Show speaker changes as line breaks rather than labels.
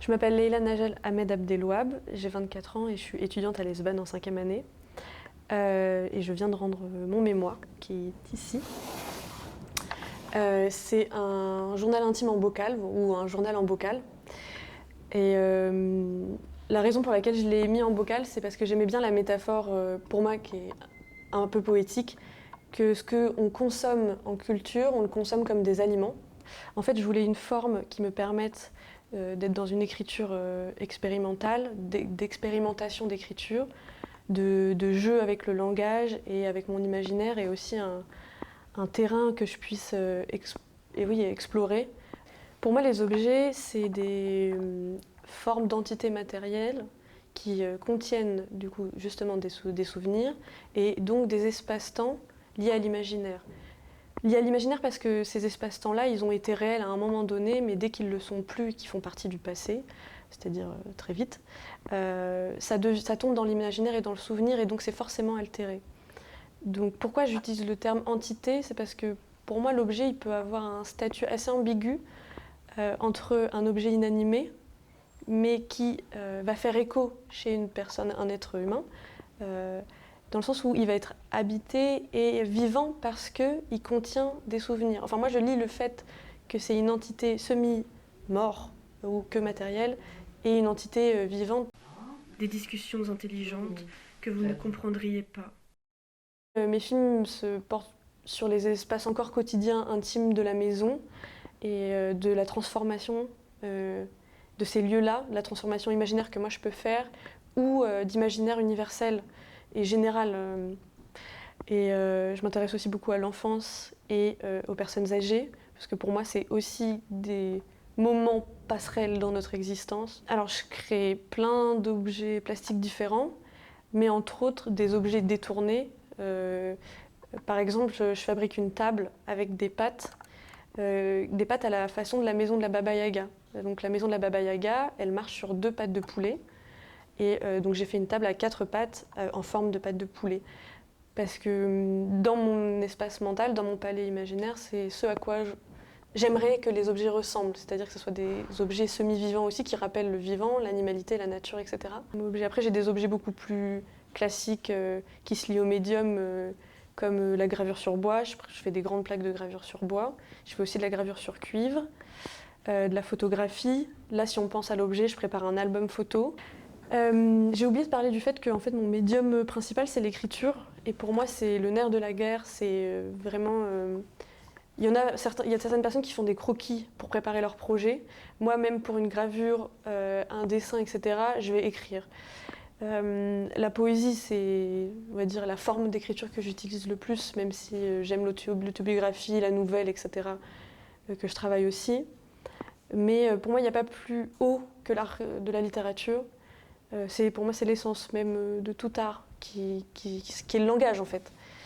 Je m'appelle Leïla Najel Ahmed Abdelouab, j'ai 24 ans et je suis étudiante à l'ESBAN en 5e année. Et je viens de rendre mon mémoire, qui est ici. C'est un journal intime en bocal, ou un journal en bocal. Et la raison pour laquelle je l'ai mis en bocal, c'est parce que j'aimais bien la métaphore, pour moi, qui est un peu poétique, que ce qu'on consomme en culture, on le consomme comme des aliments. En fait, je voulais une forme qui me permette d'être dans une écriture expérimentale, d'expérimentation d'écriture, de jeu avec le langage et avec mon imaginaire, et aussi un terrain que je puisse explorer. Pour moi, les objets, c'est des formes d'entités matérielles qui contiennent du coup justement des souvenirs et donc des espaces-temps liés à l'imaginaire. Liés à l'imaginaire parce que ces espaces-temps-là, ils ont été réels à un moment donné, mais dès qu'ils ne le sont plus et qu'ils font partie du passé, c'est-à-dire très vite, ça tombe dans l'imaginaire et dans le souvenir, et donc c'est forcément altéré. Donc pourquoi j'utilise le terme entité? C'est parce que pour moi, l'objet, il peut avoir un statut assez ambigu entre un objet inanimé, mais qui va faire écho chez une personne, un être humain, dans le sens où il va être habité et vivant parce qu'il contient des souvenirs. Enfin, moi, je lis le fait que c'est une entité semi-mort ou que matérielle et une entité vivante. Des discussions intelligentes que vous ne comprendriez pas. Mes films se portent sur les espaces encore quotidiens, intimes de la maison et de la transformation de ces lieux-là, de la transformation imaginaire que moi je peux faire, ou d'imaginaire universel et général. Je m'intéresse aussi beaucoup à l'enfance et aux personnes âgées, parce que pour moi c'est aussi des moments passerelles dans notre existence. Alors je crée plein d'objets plastiques différents, mais entre autres des objets détournés. Par exemple, je fabrique une table avec des pattes à la façon de la maison de la Baba Yaga. Donc la maison de la Baba Yaga, elle marche sur 2 pattes de poulet. Et donc j'ai fait une table à 4 pattes en forme de pattes de poulet. Parce que dans mon espace mental, dans mon palais imaginaire, c'est ce à quoi j'aimerais que les objets ressemblent. C'est-à-dire que ce soit des objets semi-vivants aussi qui rappellent le vivant, l'animalité, la nature, etc. Après, j'ai des objets beaucoup plus classiques qui se lient au médium, comme la gravure sur bois. Je fais des grandes plaques de gravure sur bois. Je fais aussi de la gravure sur cuivre, de la photographie. Là, si on pense à l'objet, je prépare un album photo. J'ai oublié de parler du fait que en fait, mon médium principal, c'est l'écriture. Et pour moi, c'est le nerf de la guerre. C'est vraiment... Il y a certaines personnes qui font des croquis pour préparer leur projet. Moi, même pour une gravure, un dessin, etc., je vais écrire. La poésie, c'est, on va dire, la forme d'écriture que j'utilise le plus, même si j'aime l'autobiographie, la nouvelle, etc., que je travaille aussi. Mais pour moi, il n'y a pas plus haut que l'art de la littérature. Pour moi, c'est l'essence même de tout art, qui est le langage, en fait.